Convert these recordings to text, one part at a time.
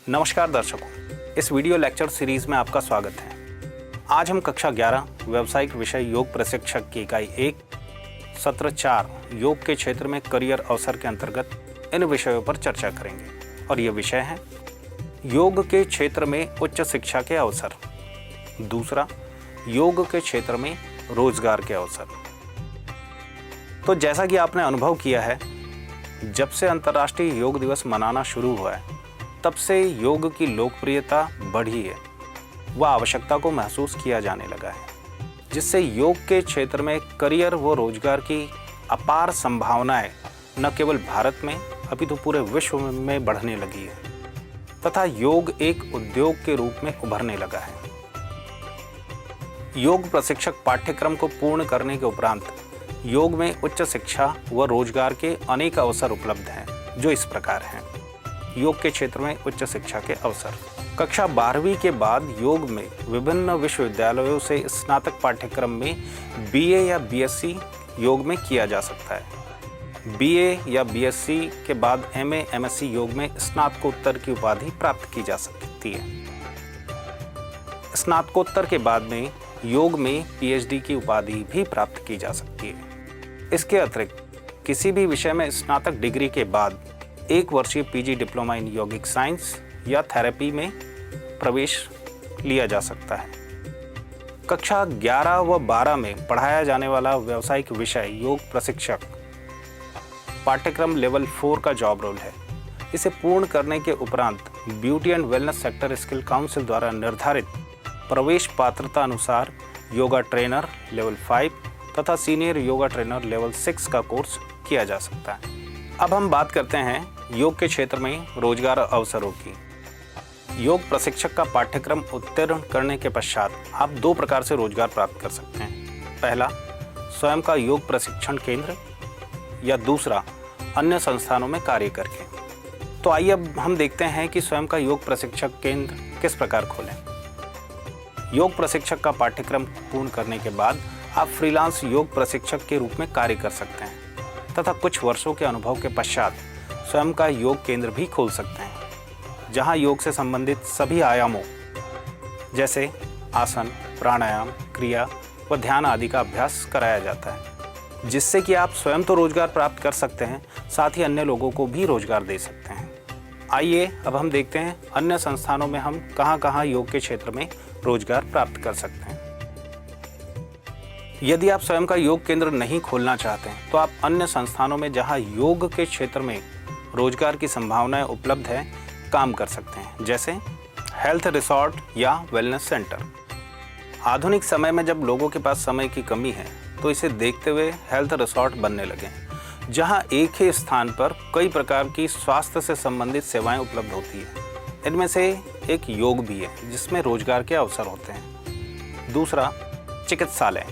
नमस्कार दर्शकों, इस वीडियो लेक्चर सीरीज में आपका स्वागत है। आज हम कक्षा 11 व्यावसायिक विषय योग प्रशिक्षक की इकाई 1 सत्र 4 योग के क्षेत्र में करियर अवसर के अंतर्गत इन विषयों पर चर्चा करेंगे और ये विषय है योग के क्षेत्र में उच्च शिक्षा के अवसर, दूसरा योग के क्षेत्र में रोजगार के अवसर। तो जैसा कि आपने अनुभव किया है, जब से अंतर्राष्ट्रीय योग दिवस मनाना शुरू हुआ है तब से योग की लोकप्रियता बढ़ी है व आवश्यकता को महसूस किया जाने लगा है, जिससे योग के क्षेत्र में करियर व रोजगार की अपार संभावनाएं न केवल भारत में अपितु पूरे विश्व में बढ़ने लगी है तथा योग एक उद्योग के रूप में उभरने लगा है। योग प्रशिक्षक पाठ्यक्रम को पूर्ण करने के उपरांत योग में उच्च शिक्षा व रोजगार के अनेक अवसर उपलब्ध हैं, जो इस प्रकार हैं। योग के क्षेत्र में उच्च शिक्षा के अवसर। कक्षा 12वीं के बाद योग में विभिन्न विश्वविद्यालयों से स्नातक पाठ्यक्रम में बीए या बीएससी योग में किया जा सकता है। बीए या बीएससी के बाद एमए एमएससी योग में स्नातकोत्तर की उपाधि प्राप्त की जा सकती है। स्नातकोत्तर के बाद में योग में पीएचडी की उपाधि भी प्राप्त की जा सकती है। इसके अतिरिक्त किसी भी विषय में स्नातक डिग्री के बाद 1 वर्षीय पीजी डिप्लोमा इन यौगिक साइंस या थेरेपी में प्रवेश लिया जा सकता है। कक्षा 11 व 12 में पढ़ाया जाने वाला व्यावसायिक विषय योग प्रशिक्षक पाठ्यक्रम लेवल 4 का जॉब रोल है। इसे पूर्ण करने के उपरांत beauty and wellness sector skill council द्वारा निर्धारित प्रवेश पात्रता अनुसार योगा ट्रेनर लेवल 5 तथा सीनियर योगा ट्रेनर लेवल 6 का कोर्स किया जा सकता है। अब हम बात करते हैं योग के क्षेत्र में रोजगार अवसरों की। योग प्रशिक्षक का पाठ्यक्रम उत्तीर्ण करने के पश्चात आप 2 प्रकार से रोजगार प्राप्त कर सकते हैं। पहला, स्वयं का योग प्रशिक्षण केंद्र या दूसरा अन्य संस्थानों में कार्य करके। तो आइए अब हम देखते हैं कि स्वयं का योग प्रशिक्षक केंद्र किस प्रकार खोलें। योग प्रशिक्षक का पाठ्यक्रम पूर्ण करने के बाद आप फ्रीलांस योग प्रशिक्षक के रूप में कार्य कर सकते हैं तथा कुछ वर्षों के अनुभव के पश्चात स्वयं का योग केंद्र भी खोल सकते हैं, जहां योग से संबंधित सभी आयामों जैसे आसन, प्राणायाम, क्रिया व ध्यान आदि का अभ्यास कराया जाता है, जिससे कि आप स्वयं तो रोजगार प्राप्त कर सकते हैं, साथ ही अन्य लोगों को भी रोजगार दे सकते हैं। आइए अब हम देखते हैं अन्य संस्थानों में हम कहां-कहां योग के क्षेत्र में रोजगार प्राप्त कर सकते हैं। यदि आप स्वयं का योग केंद्र नहीं खोलना चाहते हैं तो आप अन्य संस्थानों में जहां योग के क्षेत्र में रोजगार की संभावनाएं उपलब्ध है काम कर सकते हैं, जैसे हेल्थ रिसोर्ट या वेलनेस सेंटर। आधुनिक समय में जब लोगों के पास समय की कमी है तो इसे देखते हुए हेल्थ रिसोर्ट बनने लगे हैं, जहां एक ही स्थान पर कई प्रकार की स्वास्थ्य से संबंधित सेवाएं उपलब्ध होती है। इनमें से एक योग भी है जिसमें रोजगार के अवसर होते हैं। दूसरा, चिकित्सालय।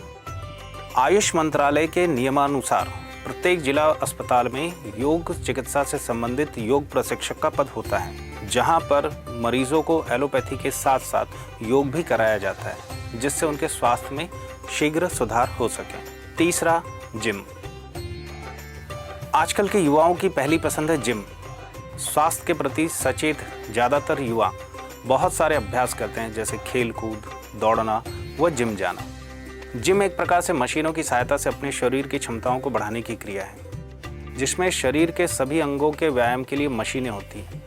आयुष मंत्रालय के नियमानुसार प्रत्येक जिला अस्पताल में योग चिकित्सा से संबंधित योग प्रशिक्षक का पद होता है, जहां पर मरीजों को एलोपैथी के साथ साथ योग भी कराया जाता है, जिससे उनके स्वास्थ्य में शीघ्र सुधार हो सके। तीसरा, जिम। आजकल के युवाओं की पहली पसंद है जिम। स्वास्थ्य के प्रति सचेत ज़्यादातर युवा बहुत सारे अभ्यास करते हैं, जैसे खेल कूद, दौड़ना व जिम जाना। जिम एक प्रकार से मशीनों की सहायता से अपने शरीर की क्षमताओं को बढ़ाने की क्रिया है, जिसमें शरीर के सभी अंगों के व्यायाम के लिए मशीनें होती हैं।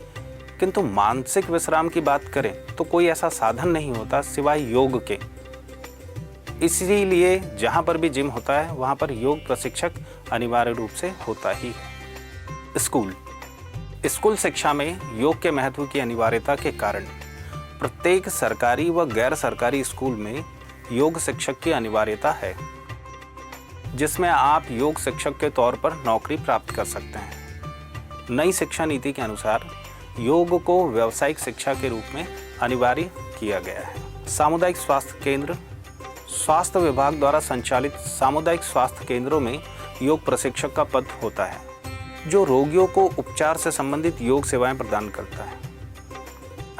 किंतु मानसिक विश्राम की बात करें तो कोई ऐसा साधन नहीं होता सिवाय योग के। इसीलिए जहां पर भी जिम होता है वहां पर योग प्रशिक्षक अनिवार्य रूप से होता ही है। स्कूल शिक्षा में योग के महत्व की अनिवार्यता के कारण प्रत्येक सरकारी व गैर सरकारी स्कूल में योग शिक्षक की अनिवार्यता है, जिसमें आप योग शिक्षक के तौर पर नौकरी प्राप्त कर सकते हैं। नई शिक्षा नीति के अनुसार योग को व्यावसायिक शिक्षा के रूप में अनिवार्य किया गया है। सामुदायिक स्वास्थ्य केंद्र। स्वास्थ्य विभाग द्वारा संचालित सामुदायिक स्वास्थ्य केंद्रों में योग प्रशिक्षक का पद होता है, जो रोगियों को उपचार से संबंधित योग सेवाएं प्रदान करता है।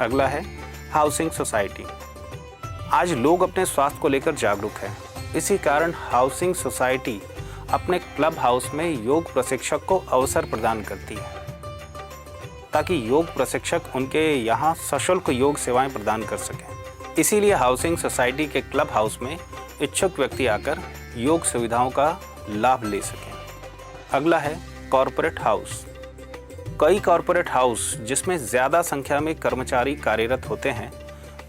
अगला है हाउसिंग सोसाइटी। आज लोग अपने स्वास्थ्य को लेकर जागरूक हैं, इसी कारण हाउसिंग सोसाइटी अपने क्लब हाउस में योग प्रशिक्षक को अवसर प्रदान करती है ताकि योग प्रशिक्षक उनके यहाँ सशुल्क योग सेवाएं प्रदान कर सकें। इसीलिए हाउसिंग सोसाइटी के क्लब हाउस में इच्छुक व्यक्ति आकर योग सुविधाओं का लाभ ले सकें। अगला है कॉरपोरेट हाउस। कई कॉरपोरेट हाउस जिसमें ज़्यादा संख्या में कर्मचारी कार्यरत होते हैं,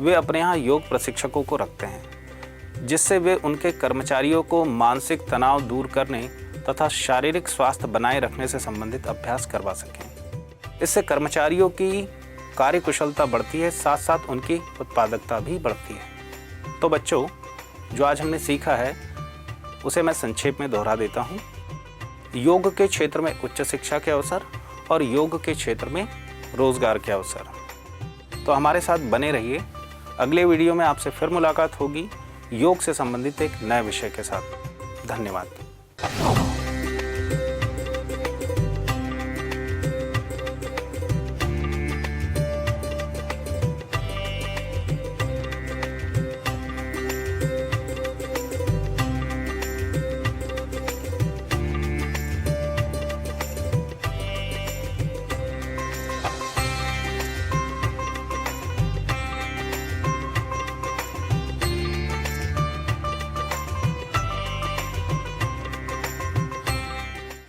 वे अपने यहाँ योग प्रशिक्षकों को रखते हैं, जिससे वे उनके कर्मचारियों को मानसिक तनाव दूर करने तथा शारीरिक स्वास्थ्य बनाए रखने से संबंधित अभ्यास करवा सकें। इससे कर्मचारियों की कार्यकुशलता बढ़ती है, साथ साथ उनकी उत्पादकता भी बढ़ती है। तो बच्चों, जो आज हमने सीखा है उसे मैं संक्षेप में दोहरा देता हूँ। योग के क्षेत्र में उच्च शिक्षा के अवसर और योग के क्षेत्र में रोजगार के अवसर। तो हमारे साथ बने रहिए। अगले वीडियो में आपसे फिर मुलाकात होगी योग से संबंधित एक नए विषय के साथ। धन्यवाद।